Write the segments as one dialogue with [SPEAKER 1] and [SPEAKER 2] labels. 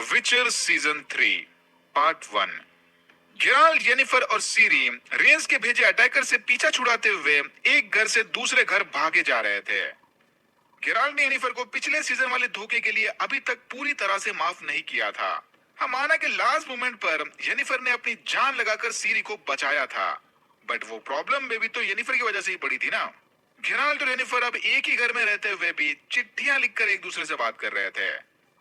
[SPEAKER 1] विचर season 3 part 1। Geralt, Jennifer और सीरी Reigns के भेजे अटैकर से पीछा छुड़ाते हुए एक घर से दूसरे घर भागे जा रहे थे। गेराल्ट ने येनिफर को पिछले सीजन वाले धोखे के लिए अभी तक पूरी तरह से माफ नहीं किया था। हम माना कि लास्ट मोमेंट पर येनिफर ने अपनी जान लगाकर सीरी को बचाया था, बट वो प्रॉब्लम में भी तो येनिफर की वजह से ही पड़ी थी ना। गेराल्ट और येनिफर अब एक ही घर में रहते हुए भी चिट्ठियां लिखकर एक दूसरे से बात कर रहे थे।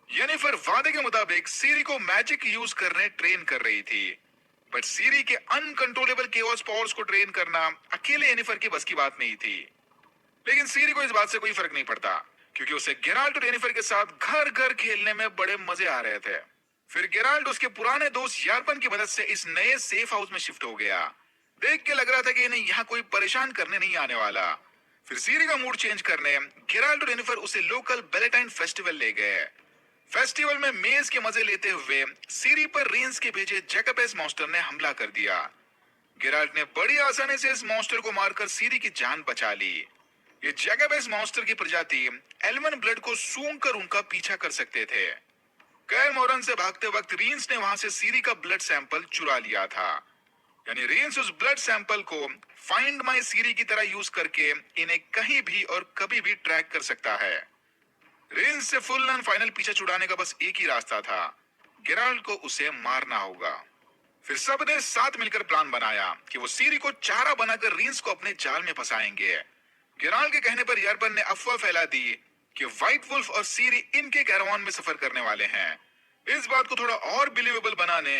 [SPEAKER 1] येनिफर वादे के मुताबिक सीरी को मैजिक यूज करने ट्रेन कर रही थी, बट सीरी के अनकंट्रोलेबल केओस पावर्स को ट्रेन करना अकेले येनिफर की बस की बात नहीं थी। लेकिन सीरी को इस बात से कोई फर्क नहीं पड़ता, क्योंकि उसे गेराल्ट और येनिफर के साथ घर घर खेलने में बड़े मजे आ रहे थे। फिर गेराल्ट उसके पुराने दोस्त यारपन की मदद से इस नए सेफ हाउस में शिफ्ट हो गया। देख के लग रहा था कि इन्हें यहाँ कोई परेशान करने नहीं आने वाला। फिर सीरी का मूड चेंज करने गेराल्ट और येनिफर उसे लोकल बेलेटाइन फेस्टिवल ले गए। फेस्टिवल में मेज के मजे लेते हुए सीरी पर रेंस के भेजे जैकबेस मॉन्स्टर ने हमला कर दिया। गेराल्ट ने बड़ी आसानी से इस मॉन्स्टर को मारकर सीरी की जान बचा ली। ये जैकबेस मॉन्स्टर की प्रजाति एल्वन ब्लड को सूंघकर उनका पीछा कर सकते थे। कैर मोरन से भागते वक्त रेंस ने वहां से सीरी का ब्लड सैंपल चुरा लिया था। यानी रेंस उस ब्लड सैंपल को फाइंड माय सीरी की तरह यूज करके इन्हें कहीं भी और कभी भी ट्रैक कर सकता है। रेंस से फुल एंड फाइनल पीछा छुड़ाने का बस एक ही रास्ता था, गेराल्ट को उसे मारना होगा। फिर सबने साथ मिलकर प्लान बनाया कि वो सीरी को चारा बनाकर रेंस को अपने जाल में फंसाएंगे। गेराल्ट के कहने पर यारपन ने अफवाह फैला दी कि व्हाइट वुल्फ और सीरी इनके कैरावान में सफर करने वाले हैं। इस बात को थोड़ा और बिलीवेबल बनाने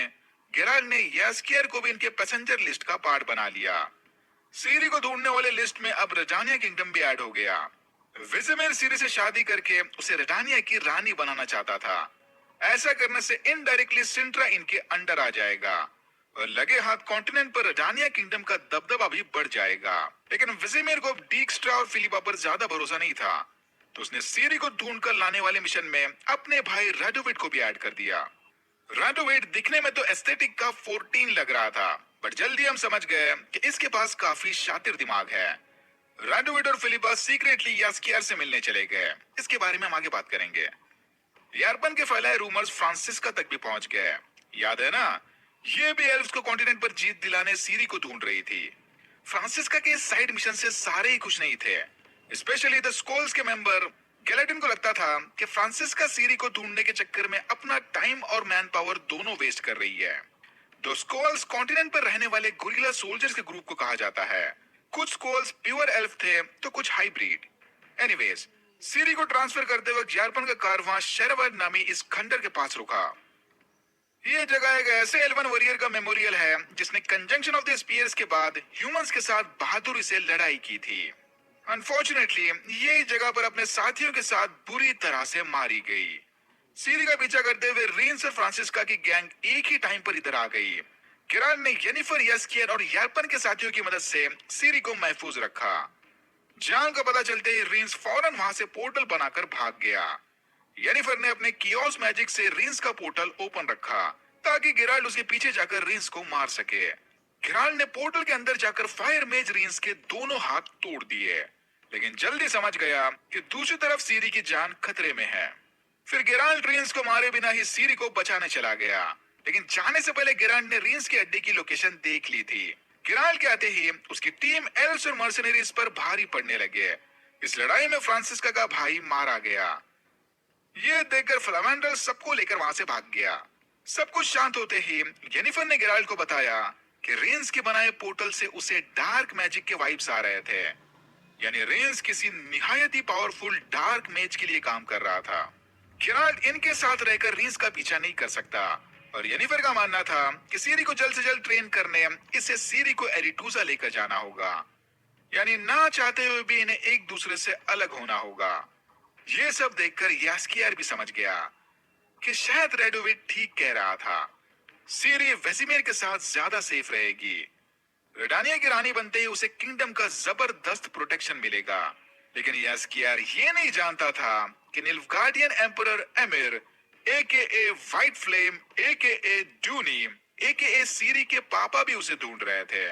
[SPEAKER 1] गेराल्ट ने यास्कियर को भी इनके पैसेंजर लिस्ट का पार्ट बना लिया। सीरी को ढूंढने वाले लिस्ट में अब रजानिया किंगडम भी ऐड हो गया। विज़िमिर सीरी से शादी करके उसे रडानिया की रानी बनाना चाहता था। ऐसा करने से इनडायरेक्टली सिंट्रा इनके अंडर आ जाएगा और लगे हाथ कॉन्टिनेंट पर रडानिया किंगडम का दबदबा भी बढ़ जाएगा। लेकिन विज़िमिर को डीक्स्ट्रा और फिलिपा पर ज्यादा भरोसा नहीं था, तो उसने सीरी को ढूंढकर लाने वाले मिशन में अपने भाई राडोविड को भी ऐड कर दिया। राडोविड दिखने में तो एस्थेटिक का 14 लग रहा था, बट जल्दी हम समझ गए कि इसके पास काफी शातिर दिमाग है। राडोविड और फिलिपा सीक्रेटली यास्कियर से मिलने चले गए। इसके बारे में हम आगे बात करेंगे। यारपन के फैलाए रूमर्स फ्रांसिस्का तक भी पहुंच गए। याद है ना, ये भी एल्व्स को कॉन्टिनेंट पर जीत दिलाने सीरी को ढूंढ रही थी। फ्रांसिस्का के साइड मिशन से सारे ही खुश नहीं थे, स्पेशली द स्कोल्स के मेंबर। गेलेटिन को लगता था कि फ्रांसिस्का सीरी को ढूंढने के चक्कर में अपना टाइम और मैन पावर दोनों वेस्ट कर रही है। द स्कोल्स कॉन्टिनेंट पर रहने वाले गुरिल्ला सोल्जर्स के ग्रुप को कहा जाता है। कुछ स्कोल्स प्योर एल्फ थे तो कुछ हाइब्रिड। एनीवेज, सीरी को ट्रांसफर करते वक्त यारपन का कारवां शेरवर्ड नामी इस खंडर के पास रुका। ये जगह एक ऐसे एल्वन वॉरियर का मेमोरियल है जिसने कंजंक्शन ऑफ द स्पीयर्स के बाद ह्यूमंस के साथ बहादुरी से लड़ाई की थी। अनफॉर्चुनेटली ये जगह पर अपने साथियों के साथ बुरी तरह से मारी गई। सीरी का पीछा करते हुए रेंस और फ्रांसिस्का की गैंग एक ही टाइम पर इधर आ गई। गेराल्ट ने येनिफर, यास्कियर और यारपन के साथियों की मदद से सीरी को महफूज रखा। जान का पता चलते ही रेंस फौरन वहां से पोर्टल बनाकर भाग गया। येनिफर ने अपने कियोस मैजिक से रेंस का पोर्टल ओपन रखा ताकि गेराल्ट उसके पीछे जाकर रेंस को मार सके। गेराल्ट ने पोर्टल के अंदर जाकर फायर मेज रेंस के दोनों हाथ तोड़ दिए, लेकिन जल्दी समझ गया कि दूसरी तरफ सीरी की जान खतरे में है। फिर गेराल्ट रेंस को मारे बिना ही सीरी को बचाने चला गया, लेकिन जाने से पहले गेराल्ट ने रेंस के अड्डे की लोकेशन देख ली थी। गेराल्ट के आते ही उसकी टीम एल्व्स और मर्सनरीज पर भारी पड़ने लगे। इस लड़ाई में फ्रांसिस्का का भाई मारा गया। ये देखकर फ्लामेंडर सबको लेकर वहां से भाग गया। सब कुछ शांत होते ही येनिफर ने गेराल्ट को बताया कि रेंस के बनाए पोर्टल से उसे डार्क मैजिक के वाइब्स आ रहे थे। यानी रेंस किसी निहायत ही पावरफुल डार्क मेज के लिए काम कर रहा था। गेराल्ट इनके साथ रहकर रेंस का पीछा नहीं कर सकता, और येनिफर का मानना था कि सीरी को जल्द से जल्द ट्रेन करने इसे सीरी को एरिटूजा लेकर जाना होगा। यानी ना चाहते हुए भी इन्हें एक दूसरे से अलग होना होगा। ये सब देखकर यास्कियर भी समझ गया कि शायद रेडोविड ठीक कह रहा था। सीरी वेसिमिर के साथ ज्यादा सेफ रहेगी। रेडानिया की रानी बनते ही उसे किंगडम का जबरदस्त प्रोटेक्शन मिलेगा। लेकिन यास्कियर ये नहीं जानता था कि Nilfgaardian emperor Emhyr AKA white flame AKA Duny AKA Ciri के पापा भी उसे ढूंढ रहे थे।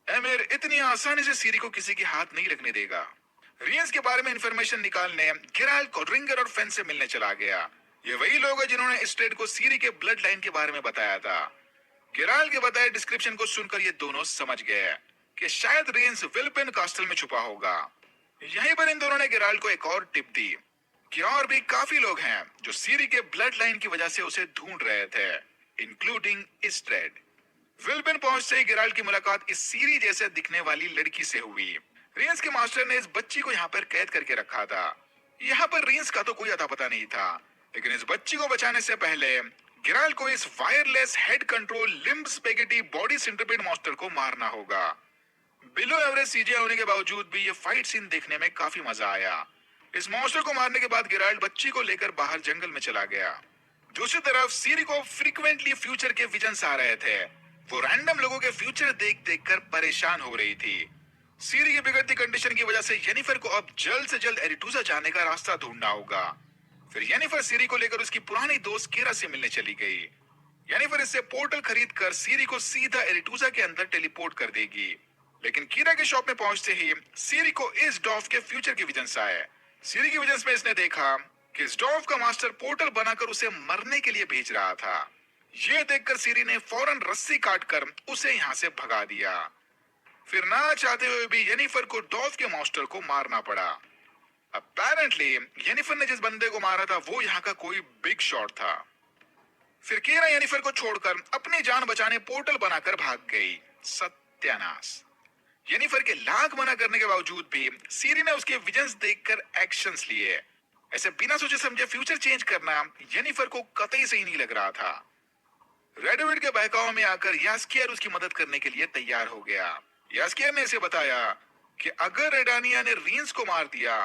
[SPEAKER 1] एमिर इतनी आसानी से सीरी को किसी के हाथ नहीं लगने देगा। रेंस के बारे में इंफॉर्मेशन निकालने गेराल्ट को रिंगर और फेन से मिलने चला गया। ये वही लोग हैं जिन्होंने इस्ट्रेड को सीरी के ब्लड लाइन के बारे में बताया था। गेराल्ड के बताए डिस्क्रिप्शन को सुनकर ये दोनों समझ गए कि शायद रेंस विल्पेन कास्टल में छुपा होगा। यहीं पर इन दोनों ने गेराल्ड को एक और टिप दी कि और भी काफी लोग हैं जो सीरी के ब्लड लाइन की वजह से उसे ढूंढ रहे थे, इंक्लूडिंग इस्ट्रेड। विल्पेन पहुंचते ही गेराल्ड की मुलाकात इस सीरी जैसे दिखने वाली लड़की से हुई। रेंस के मास्टर ने इस बच्ची को यहाँ पर कैद करके रखा था। यहाँ पर रेंस का तो कोई अता पता नहीं था, लेकिन इस बच्ची को बचाने से पहले गेराल्ड को इस wireless head control limb spaghetti body centipede monster को मारना होगा। बिलो एवरेज सीजे होने के बावजूद भी ये फाइट सीन देखने में काफी मजा आया। इस मॉन्स्टर को मारने के बाद गेराल्ड बच्ची को लेकर बाहर जंगल में चला गया। दूसरी तरफ सीरी को फ्रीक्वेंटली फ्यूचर के विजन्स आ रहे थे। वो रैंडम लोगों के फ्यूचर देख देख कर परेशान हो रही थी। सीरी की बिगड़ती कंडीशन की वजह से येनिफर को अब जल्द से जल्द एरिटूजा जाने का रास्ता ढूंढना होगा। फिर येनिफर सीरी को लेकर उसकी पुरानी दोस्त कीरा से मिलने चली गई। येनिफर इससे पोर्टल खरीद कर सीरी को सीधा एरिटूजा के अंदर टेलीपोर्ट कर देगी। लेकिन कीरा के शॉप में पहुंचते ही सीरी को इस डॉफ के फ्यूचर के विजन्स आए। सीरी की विजन्स में इसने देखा कि इस डॉफ का मास्टर पोर्टल बनाकर उसे मरने के लिए भेज रहा था। ये देखकर सीरी ने फौरन रस्सी काटकर उसे यहाँ से भगा दिया। फिर ना चाहते हुए भी येनिफर को डॉफ के मास्टर को मारना पड़ा। अपेरेंटली येनिफर ने जिस बंदे को मारा था वो यहाँ का कोई बिग शॉट था। फिर कीरा येनिफर को छोड़कर अपनी जान बचाने पोर्टल बनाकर भाग गई। सत्यानाश। येनिफर के लाख मना करने के बावजूद भी सीरी ने उसके विजन्स देखकर एक्शंस लिए। ऐसे बिना सोचे समझे फ्यूचर चेंज करना येनिफर को कतई सही नहीं लग रहा था। रेडविड के बहकाव में आकर यास्कियर उसकी मदद करने के लिए तैयार हो गया। यास्कियर ने इसे बताया कि अगर रेडानिया ने रेंस को मार दिया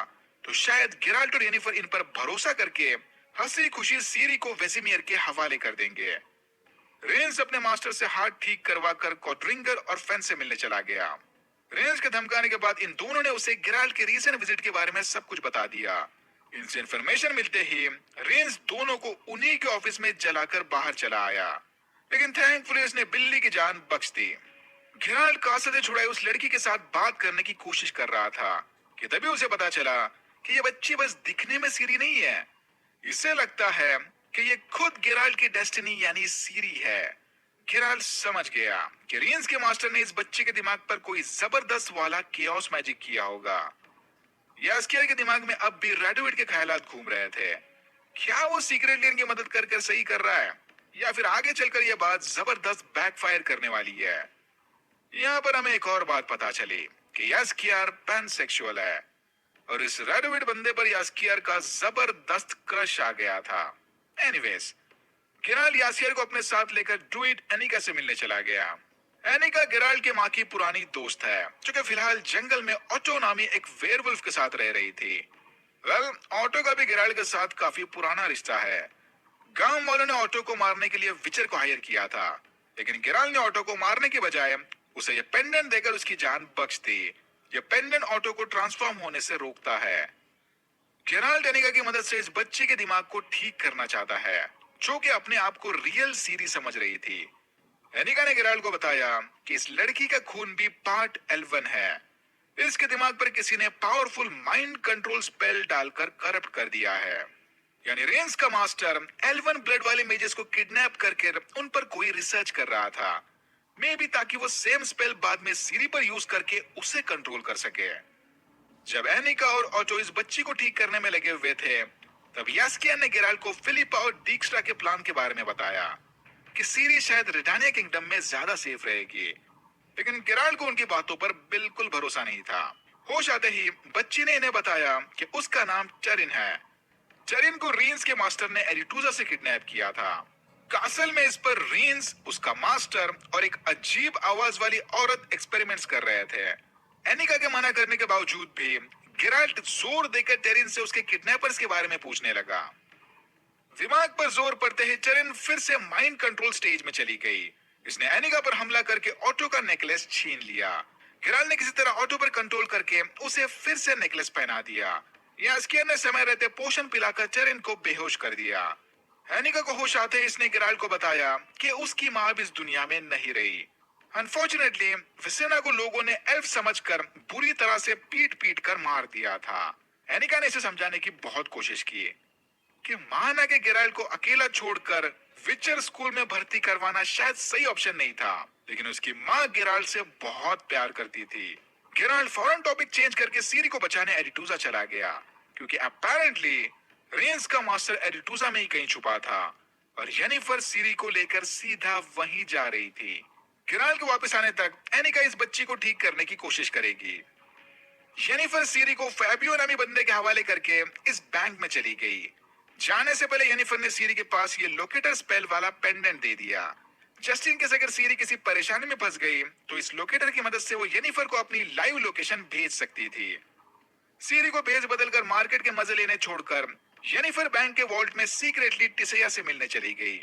[SPEAKER 1] तो शायद गेराल्ट और येनिफर इन पर भरोसा करके हंसी खुशी सीरी को वेसिमियर के हवाले कर देंगे। रेंस अपने मास्टर से हाथ ठीक करवा कर कॉड्रिंगर और फेन से मिलने चला गया। रेंस के धमकाने के बाद इन दोनों ने उसे गेराल्ट के रीसेंट विजिट के बारे में सब कुछ बता दिया। इनसे इंफॉर्मेशन मिलते ही रेंस दोनों को उन्हीं के ऑफिस में जलाकर बाहर चला आया, लेकिन थैंकफुली उसने बिल्ली की जान बख्श दी। गेराल्ट कासे से छुड़ाई उस लड़की के साथ बात करने की कोशिश कर रहा था कि तभी उसे पता चला कि ये बच्ची बस दिखने में सीरी नहीं है। इसे लगता है कि ये खुद गेराल्ट की डेस्टिनी यानी सीरी है। गेराल्ट समझ गया कि रेंस के मास्टर ने इस बच्चे के दिमाग पर कोई जबरदस्त वाला केओस मैजिक किया होगा। यास्कियर के दिमाग में अब भी रेडविड के ख्यालात घूम रहे थे। क्या वो सीक्रेटली इनकी मदद कर कर सही कर रहा है या फिर आगे चलकर यह बात जबरदस्त बैकफायर करने वाली है। यहाँ पर हमें एक और बात पता चली कि यास्कियर पैनसेक्सुअल है और इस रेडविड बंदे पर यास्कियर का जबरदस्त क्रश आ गया था। एनीवेज, गेराल्ट यास्कियर को अपने साथ लेकर ड्रूइड एनिका से मिलने चला गया। एनिका गेराल्ट के माँ की पुरानी दोस्त है जो कि फिलहाल जंगल में ऑटो नामी एक वेयरवुल्फ के साथ रह रही थी। ऑटो का भी गेराल्ट के साथ काफी पुराना रिश्ता है। गांव वालों ने ऑटो को मारने के लिए विचर को हायर किया था, लेकिन गेराल्ट ने ऑटो को मारने के बजाय उसे यह पेंडेंट देकर उसकी जान बख्श दी। यह पेंडेंट ऑटो को ट्रांसफॉर्म होने से रोकता है। गेराल्ट एनिका की मदद से इस बच्चे के दिमाग को ठीक करना चाहता है जो कि अपने आप को रियल सीरी समझ रही थी। एनिका ने गेराल्ट को बताया कि इस लड़की का खून भी पार्ट एल्वन है। इसके दिमाग पर किसी ने पावरफुल माइंड कंट्रोल स्पेल डालकर करप्ट कर दिया है। यानी रेंस का मास्टर एल्वन ब्लड वाले मेजेस को किडनैप करके उन पर कोई रिसर्च कर रहा था, मे बी ताकि वो सेम स्पेल बाद में सीरी पर यूज करके उसे कंट्रोल कर सके। जब एनिका और ऑटो इस बच्ची को ठीक करने में लगे हुए थे तब यास्कियर ने गेराल्ट को फिलिपा और डीक्स्ट्रा के प्लान के बारे में बताया कि सीरी शायद रिटानिया किंगडम में ज्यादा सेफ रहेगी, लेकिन गेराल्ट को उनकी बातों पर बिल्कुल भरोसा नहीं था। होश आते ही बच्ची ने इन्हें बताया कि उसका नाम चरिन है। चरिन को रेंस के मास्टर ने एरिटूजा से किडनैप किया था। कासल में इस पर रेंस, उसका मास्टर और एक अजीब आवाज वाली औरत एक्सपेरिमेंट्स कर रहे थे। एनिका के मना करने के बावजूद भी गेराल्ट जोर देकर टेरिन से उसके किडनैपर्स के बारे में पूछने लगा। दिमाग पर जोर पड़ते ही चरिन फिर से माइंड कंट्रोल स्टेज में चली गई। इसने एनिका पर हमला करके ऑटो का नेकलेस छीन लिया। गेराल्ट ने किसी तरह ऑटो पर कंट्रोल करके उसे फिर से नेकलेस पहना दिया। यास्कियर ने समय रहते पोषण पिलाकर चरिन को बेहोश कर दिया। एनिका को होश आते ही इसने गेराल्ट को बताया कि उसकी मां अब इस दुनिया में नहीं रही। अनफॉर्चुनेटली विसेना को लोगों ने एल्फ समझकर बुरी तरह से पीट पीट कर मार दिया था। एनिका ने इसे समझाने की बहुत कोशिश की, कि माना कि गेराल्ड को अकेला छोड़कर विचर स्कूल में भर्ती करवाना शायद सही ऑप्शन नहीं था, लेकिन उसकी माँ गेराल्ड से बहुत प्यार करती थी। गेराल्ड फौरन टॉपिक चेंज करके सीरी को बचाने एडिटूजा चला गया, क्योंकि अपेरेंटली रेंस का मास्टर एडिटूजा में ही कहीं छुपा था और येनिफर सीरी को लेकर सीधा वहीं जा रही थी। गेराल्ड के वापस आने तक एनिका इस बच्ची को ठीक करने की कोशिश करेगी। येनिफर सीरी को फैबियो नामी बंदे के हवाले करके इस बैंक में चली गई। जाने से पहले येनिफर ने सीरी के पास ये लोकेटर स्पेल वाला पेंडेंट दे दिया। जस्ट इन केस अगर सीरी किसी परेशानी में फंस गई तो इस लोकेटर की मदद से वो येनिफर को अपनी लाइव लोकेशन भेज सकती थी। सीरी को भेज बदलकर मार्केट के मजे लेने छोड़कर येनिफर बैंक के वॉल्ट में सीक्रेटली टिसेया से मिलने चली गई।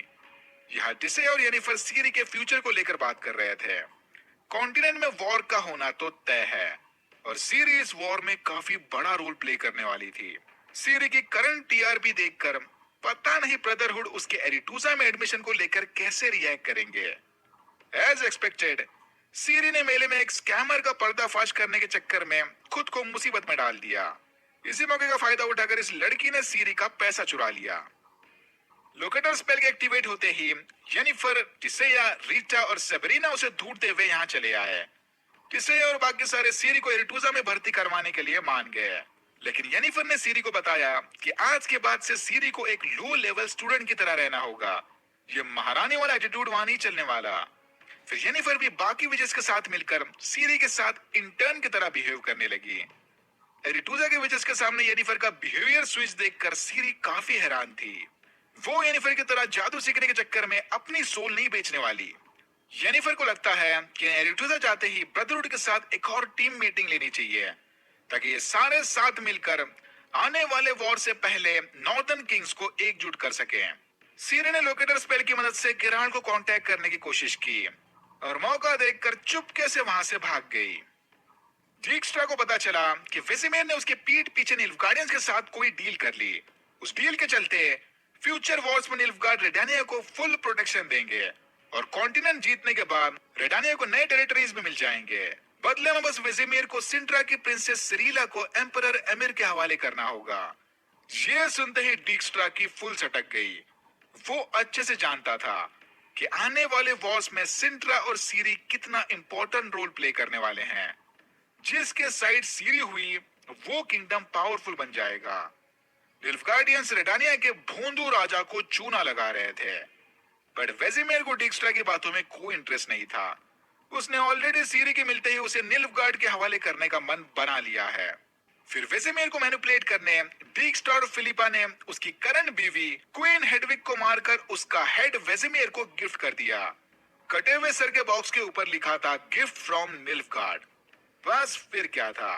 [SPEAKER 1] यहाँ टिसेया और येनिफर सीरी के फ्यूचर को लेकर बात कर रहे थे। कॉन्टिनेंट में वॉर का होना तो तय है और सीरी इस वॉर में काफी बड़ा रोल प्ले करने वाली थी। सीरी की करंट टीआरपी देखकर पता नहीं ब्रदरहुड उसके एरिटूजा में एडमिशन को लेकर कैसे रिएक्ट करेंगे। एज एक्सपेक्टेड सीरी ने मेले में एक स्कैमर का पर्दाफाश करने के चक्कर में खुद को मुसीबत में डाल दिया। इसी मौके का फायदा उठाकर इस लड़की ने सीरी का पैसा चुरा लिया। लोकेटर स्पेल के एक्टिवेट होते ही येनिफर, टिसेया, रीटा और सेबरीना उसे ढूंढते हुए यहाँ चले आए। टिसेया और बाकी सारे सीरी को एरिटूजा में भर्ती करवाने के लिए मान गए, लेकिन येनिफर ने सीरी को बताया कि आज के बाद से सीरी को एक लो लेवल स्टूडेंट की तरह रहना होगा। ये महारानी वाला एटीट्यूड वहां नहीं चलने वाला। फिर येनिफर भी बाकी विजेस के साथ मिलकर सीरी के साथ इंटर्न की तरह बिहेव करने लगी। एरिटूजा के विजेस के सामने येनिफर का बिहेवियर स्विच देखकर सीरी काफी हैरान थी। वो येनिफर की तरह जादू सीखने के चक्कर में अपनी सोल नहीं बेचने वाली। येनिफर को लगता है कि एरिटूजा जाते ही ब्रदरहुड के साथ एक और टीम मीटिंग लेनी चाहिए, ताकि ये सारे साथ मिलकर आने वाले वॉर से पहले नॉर्दर्न किंग्स को एकजुट कर सके। सीरी ने लोकेटर स्पेल की मदद से गेराल्ड को कांटेक्ट करने की कोशिश की और मौका देखकर चुपके से वहां से भाग गई। डीक्स्ट्रा को पता चला कि वेसिमेर ने उसके पीठ पीछे निल्फगार्डियंस के साथ कोई डील कर ली। उस डील के चलते फ्यूचर वॉर्स में निल्फगार्ड रेडानिया को फुल प्रोटेक्शन देंगे और कॉन्टिनेंट जीतने के बाद रेडानिया को नए टेरिटरीज में मिल जाएंगे। बदले में बस वेजिमेर को सिंट्रा की प्रिंसेस सिरीला को एम्परर एमिर के हवाले करना होगा। ये सुनते ही डीक्स्ट्रा की फुल सटक गई। वो अच्छे से जानता था कि आने वाले वॉर्स में सिंट्रा और सीरी कितना इंपॉर्टेंट रोल प्ले करने वाले हैं। जिसके साइड सीरी हुई वो किंगडम पावरफुल बन जाएगा। निल्फगार्डियंस रेडानिया के भोंदू राजा को चूना लगा रहे थे, बट वेजिमेर को डीक्स्ट्रा की बातों में कोई इंटरेस्ट नहीं था। उसने ऑलरेडी सीरी के मिलते ही उसे निल्फगार्ड के हवाले करने का मन बना लिया है। फिर वेजिमेर को मैनिपुलेट करने डीक्स्ट्रा और फिलिपा ने उसकी करंट बीवी क्वीन हेडविग को मारकर उसका हेड वेजिमेर को गिफ्ट कर दिया। कटे हुए सर के बॉक्स के ऊपर लिखा था गिफ्ट फ्रॉम निल्फगार्ड। बस फिर क्या था,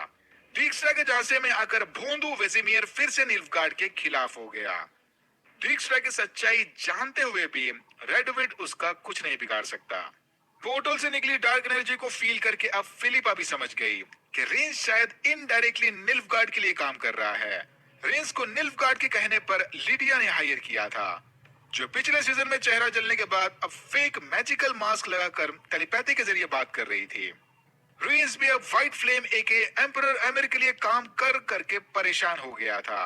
[SPEAKER 1] डीक्स्ट्रा के झांसे में आकर भोंदू वेजिमेर फिर से निल्फगार्ड के खिलाफ हो गया। डीक्स्ट्रा की सच्चाई जानते हुए भी रेडविड उसका कुछ नहीं बिगाड़ सकता। पोर्टल से निकली डार्क एनर्जी को फील करके अब फिलिपा भी समझ गई कि रेंस शायद इनडायरेक्टली निल्फगार्ड के लिए काम कर रहा है। रेंस को निल्फगार्ड के कहने पर लिडिया ने हायर किया था, जो पिछले सीजन में चेहरा जलने के बाद अब फेक मैजिकल मास्क लगाकर टेलीपैथी के जरिए बात कर रही थी। रेंस भी अब व्हाइट फ्लेम एके एम्परर एमिर के लिए काम कर करके परेशान हो गया था।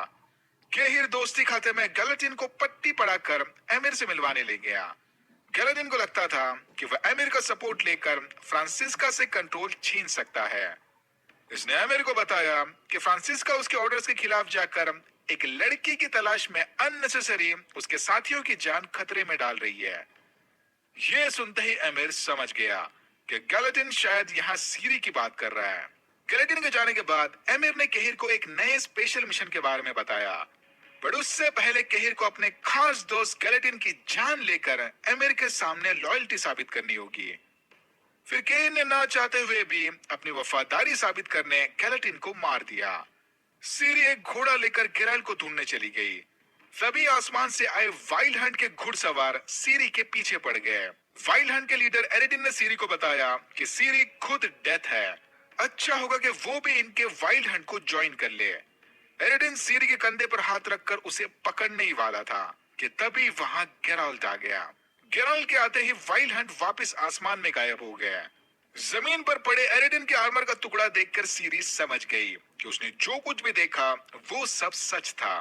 [SPEAKER 1] केहिर दोस्ती खाते में गैलेटिन को पट्टी पड़ाकर एमिर से मिलवाने ले गया। गैलेटिन को लगता था कि वह एमिर का सपोर्ट लेकर फ्रांसिस्का से कंट्रोल छीन सकता है। इसने एमिर को बताया कि फ्रांसिस्का उसके ऑर्डर्स के खिलाफ जाकर एक लड़की की तलाश में अननेसेसरी उसके साथियों की जान खतरे में डाल रही है। यह सुनते ही एमिर समझ गया कि गैलेटिन शायद यहाँ सीरी की बात कर रहा है। गैलेटिन के जाने के बाद एमिर ने केहिर को एक नए स्पेशल मिशन के बारे में बताया, पर उससे पहले केहिर को अपने खास दोस्त गैलेटिन की जान लेकर एमिर के सामने लॉयल्टी साबित करनी होगी। फिर केहिर ने ना चाहते हुए भी अपनी वफादारी साबित करने गैलेटिन को मार दिया। सीरी एक घोड़ा लेकर गेराल्ड को ढूंढने चली गई। सभी आसमान से आए वाइल्ड हंट के घुड़सवार सीरी के पीछे पड़ गए। वाइल्ड हंट के लीडर एरिडिन ने सीरी को बताया कि सीरी खुद डेथ है, अच्छा होगा कि वो भी इनके वाइल्ड हंट को ज्वाइन कर ले। एरिडिन सीरी के कंधे पर हाथ रखकर उसे पकड़ने ही वाला था कि तभी वहां गेराल्ट आ गया। गेराल्ट के आते ही वाइल्ड हंट वापस आसमान में गायब हो गया। जमीन पर पड़े एरिडिन के आर्मर का टुकड़ा देखकर सीरी समझ गई कि उसने जो कुछ भी देखा वो सब सच था।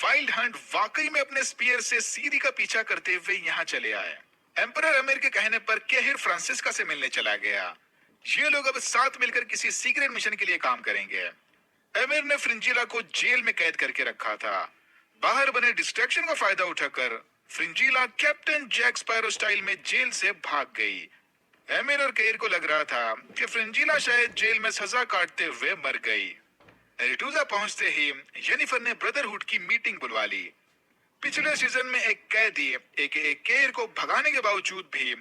[SPEAKER 1] वाइल्ड हंट वाकई में अपने स्पीयर से सीरी का पीछा करते हुए यहाँ चले आए। एम्परर अमीर के कहने पर केहिर फ्रांसिस्का से मिलने चला गया। ये लोग अब साथ मिलकर किसी सीक्रेट मिशन के लिए काम करेंगे। एमिर ने फ्रिंजीला को जेल में कैद करके रखा था। बाहर बने डिस्ट्रैक्शन का फायदा उठाकर फ्रिंजीला कैप्टन जैक स्पैरो स्टाइल में जेल से भाग गई। एमिर और केहिर को लग रहा था कि फ्रिंजीला शायद जेल में सजा काटते हुए मर गई। एरिटूजा पहुंचते ही जेनिफर ने ब्रदरहुड की मीटिंग बुलवा ली। पिछले सीजन में एक कैदी एक केहिर को भगाने के बावजूद भी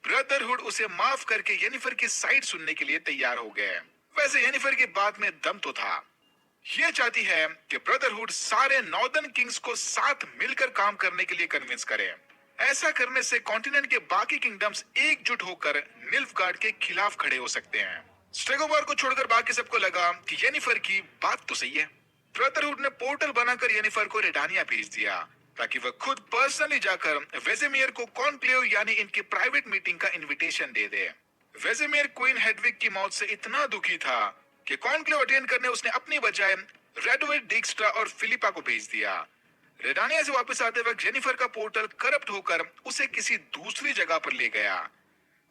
[SPEAKER 1] ब्रदरहुड उसे माफ करके जेनिफर की साइड सुनने के लिए तैयार हो गए। वैसे जेनिफर की बात में दम तो था। ये चाहती है कि ब्रदरहुड सारे नॉर्दर्न किंग्स को साथ मिलकर काम करने के लिए कन्विंस करे। ऐसा करने से कॉन्टिनेंट के बाकी किंगडम्स एकजुट होकर निल्फगार्ड के खिलाफ खड़े हो सकते हैं। स्ट्रेगोबार को छोड़कर बाकी सबको लगा कि जेनिफर की बात तो सही है। ब्रदरहुड ने पोर्टल बनाकर जेनिफर को रेडानिया भेज दिया ताकि वह खुद पर्सनली जाकर वेजेमियर को कॉन्क्लेव यानी इनकी प्राइवेट मीटिंग का इनविटेशन दे दे। वेजेमियर क्वीन हेडविग की मौत से इतना दुखी था कि कॉन्क्लेव अटेंड करने उसने अपनी बजाय रेडवेड डिक्स्ट्रा और फिलिपा को भेज दिया। रेडानिया से वापस आते वक्त जेनिफर का पोर्टल करप्ट होकर उसे किसी दूसरी जगह पर ले गया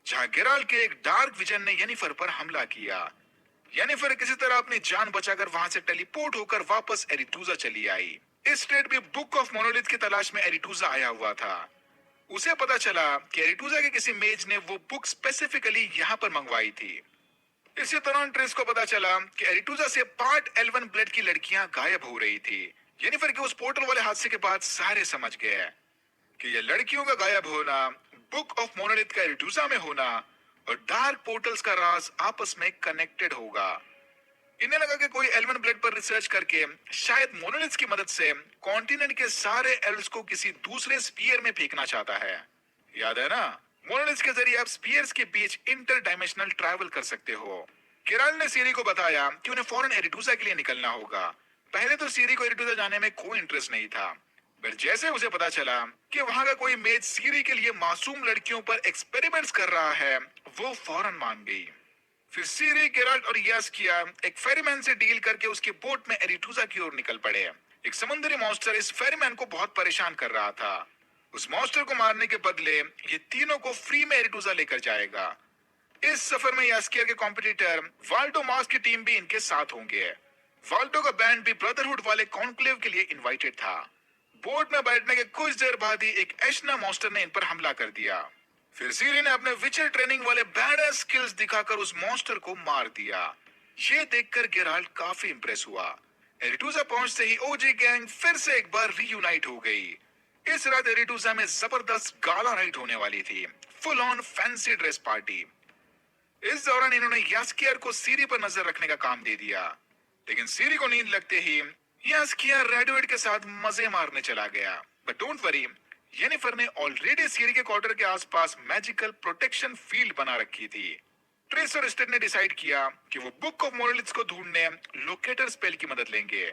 [SPEAKER 1] जहां गेराल्ड के एक डार्क विजन ने जेनिफर पर हमला किया। जेनिफर किसी तरह अपनी जान बचाकर वहां से टेलीपोर्ट होकर वापस एरिटूजा चली आई। इस स्टेट भी बुक ऑफ मोनोलिथ की तलाश में एरिटूजा आया हुआ था। उसे पता चला कि एरिटूजा के किसी मेज ने वो बुक स्पेसिफिकली यहाँ पर मंगवाई थी। इसी दौरान ट्रेस को पता चला कि एरिटूजा से पार्ट एल्वन ब्लड की लड़कियां गायब हो रही थी। जेनिफर के उस पोर्टल वाले हादसे के बाद सारे समझ गए कि ये लड़कियों का गायब होना, बुक ऑफ मोनोलिथ का एरिटूजा में होना और डार्क पोर्टल्स का राज आपस में कनेक्टेड होगा। इन्हें लगा कि कोई एल्वन ब्लड पर रिसर्च करके शायद मोनोलिथ की मदद से कॉन्टिनेंट के सारे एल्व्स को किसी दूसरे स्पीयर में फेंकना चाहता है। याद है ना, मोनोलिथ के जरिए आप स्पीयर्स के बीच इंटर डायमेंशनल ट्रैवल कर सकते हो। गेराल्ड ने सीरी को बताया कि उन्हें फौरन एरिटूजा के लिए निकलना होगा। पहले तो सीरी को एरिटूजा जाने में कोई इंटरेस्ट नहीं था, पर जैसे उसे पता चला कि वहां का कोई मेज सीरी के लिए मासूम लड़कियों पर एक्सपेरिमेंट्स कर रहा है, वो फौरन मान गई। फिर सीरी, गेराल्ड और यास्किया एक फेरीमैन से डील करके उसके बोट में एरिटूजा की ओर निकल पड़े। एक समुद्री मॉन्स्टर इस फेरीमैन को बहुत परेशान कर रहा था। उस मॉन्स्टर को मारने के बदले ये तीनों को फ्री में एरिटूजा लेकर जाएगा। इस सफर में यास्किया के कॉम्पिटिटर वाल्डो मास की टीम भी इनके साथ होंगे। वाल्डो का बैंड भी ब्रदरहुड वाले कॉन्क्लेव के लिए इनवाइटेड था। बोट में बैठने के कुछ देर बाद ही एक एशना मॉन्स्टर ने इन पर हमला कर दिया। फिर सीरी ने अपने विचर ट्रेनिंग वाले बैडएस स्किल्स दिखाकर उस मॉन्स्टर को मार दिया। ये देखकर गेराल्ड काफी इंप्रेस हुआ। एरिटूजा पहुंचते ही ओजी गैंग फिर से एक बार रीयूनाइट हो गई। इस रात एरिटूजा में जबरदस्त गाला नाइट होने वाली थी, full on fancy dress party. इस दौरान इन्होंने यास्कियर को सीरी पर नजर रखने का काम दे दिया, लेकिन सीरी को नींद लगते ही यास्कियर रेडवेड के साथ मजे मारने चला गया। बट डोंट वरी, जेनिफर ने ऑलरेडी सीरी के क्वार्टर के आसपास मैजिकल प्रोटेक्शन फील्ड बना रखी थी। ट्रेस और स्टेड ने डिसाइड किया कि वो बुक ऑफ मोनोलिथ्स को ढूंढने लोकेटर स्पेल की मदद लेंगे।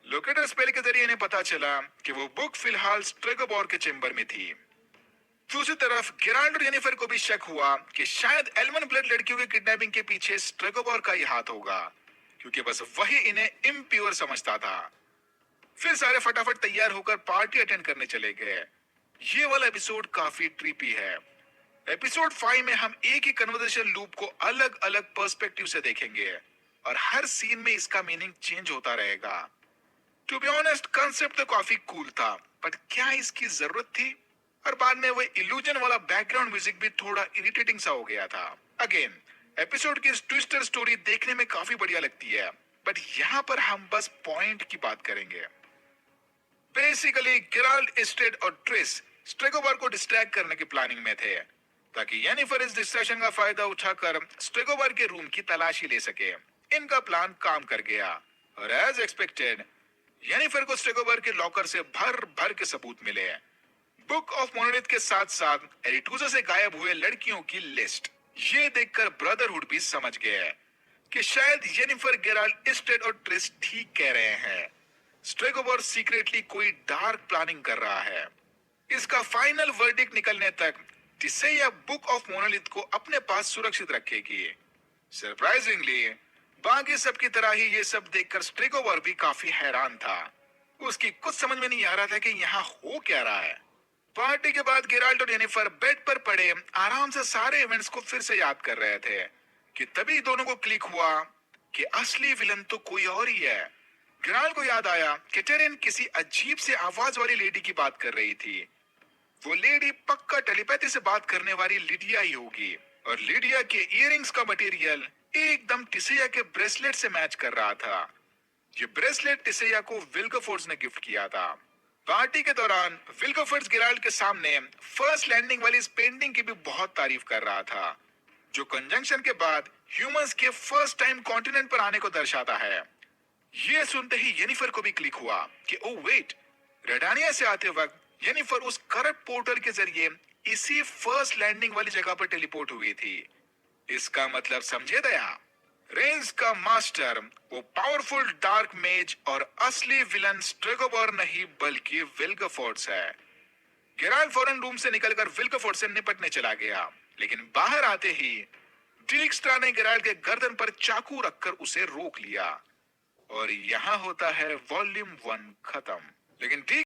[SPEAKER 1] लोकेटर स्पेल के जरिए इन्हें पता चला कि वो बुक फिलहाल स्ट्रेगोबोर के चेंबर में थी। दूसरी तरफ गेराल्ड और जेनिफर को भी शक हुआ कि शायद एल्वन ब्लड लड़कियों के किडनैपिंग के पीछे स्ट्रेगोबोर का ही हाथ होगा, क्योंकि बस वही इन्हें इम्प्योर समझता था। फिर सारे फटाफट तैयार होकर पार्टी अटेंड करने चले गए। ये वाला एपिसोड काफी ट्रिपी है। एपिसोड 5 में हम एक ही कन्वर्सेशन लूप को अलग अलग पर्सपेक्टिव से देखेंगे और हर सीन में इसका मीनिंग चेंज होता रहेगा। टू बी ऑनेस्ट, कंसेप्ट तो काफी कूल था, बट क्या इसकी जरूरत थी? और बाद में वो इल्यूजन वाला बैकग्राउंड म्यूजिक भी थोड़ा इरिटेटिंग सा हो गया था। अगेन, एपिसोड की ट्विस्टर स्टोरी देखने में काफी बढ़िया लगती है, बट यहाँ पर हम बस पॉइंट की बात करेंगे। बेसिकली गेराल्ड, एस्टेड और ट्रिस स्ट्रेगोबार को डिस्ट्रैक्ट करने की प्लानिंग में थे, ताकि जेनिफर इस डिस्ट्रैक्शन का फायदा उठाकर स्ट्रेगोबार के रूम की तलाशी ले सके। इनका प्लान काम कर गया और एज एक्सपेक्टेड जेनिफर को स्ट्रेगोबार के लॉकर से भर भर के सबूत मिले। बुक ऑफ मोनोलिथ के साथ साथ एरिटूजा से गायब हुए लड़कियों की लिस्ट। ये देखकर ब्रदरहुड भी समझ गए कि शायद जेनिफर, गेराल्ड, एस्टेड और ट्रिस ठीक कह रहे हैं। स्ट्रेगोबार सीक्रेटली कोई डार्क प्लानिंग कर रहा है। इसका फाइनल वर्डिक्ट निकलने तक टिसैया बुक ऑफ मोनोलिथ को अपने पास सुरक्षित रखेगी। सरप्राइजिंगली, बाकी सब की तरह ही ये सब देखकर स्ट्रेगोबार भी काफी हैरान था। उसकी कुछ समझ में नहीं आ रहा था कि यहाँ हो क्या रहा है। पार्टी के बाद गेराल्ट और जेनिफर बेड पर पड़े आराम से सारे इवेंट्स को फिर से याद कर रहे थे कि तभी दोनों को क्लिक हुआ कि असली विलन तो कोई और ही है। गेराल्ट को याद आया कि टेरेन किसी अजीब से आवाज वाली लेडी की बात कर रही थी। वो लेडी पक्का टेलीपैथी से बात करने वाली लिडिया ही होगी, और लिडिया के इयररिंग्स का मटेरियल एकदम टिसैया के ब्रेसलेट से मैच कर रहा था। ये ब्रेसलेट टिसैया को विल्गफोर्ड्स ने गिफ्ट किया था। पार्टी के दौरान विल्गफोर्ड्स गेराल्ट के सामने फर्स्ट लैंडिंग वाली इस पेंटिंग की भी बहुत तारीफ कर रहा था, जो कंजंक्शन के बाद ह्यूमंस के फर्स्ट टाइम कॉन्टिनेंट पर आने को दर्शाता है। ये सुनते ही येनिफर को भी क्लिक हुआ कि ओ वेट, रेडानिया से आते वक्त येनिफर उस करप्ट पोर्टल के जरिए इसी फर्स्ट लैंडिंग वाली जगह पर टेलीपोर्ट हुई थी। इसका मतलब समझे दया, रेंज का मास्टर वो पावरफुल डार्क मेज और असली विलन स्ट्रेगोबर नहीं बल्कि विल्गफोर्ड्स है। गेराल्ट फौरन रूम से निकलकर विल्गफोर्ड्स से निपटने चला गया, लेकिन बाहर आते ही डीक्स्ट्रा ने गेराल्ट के गर्दन पर चाकू रखकर उसे रोक लिया। और यहाँ होता है वॉल्यूम 1 खत्म। लेकिन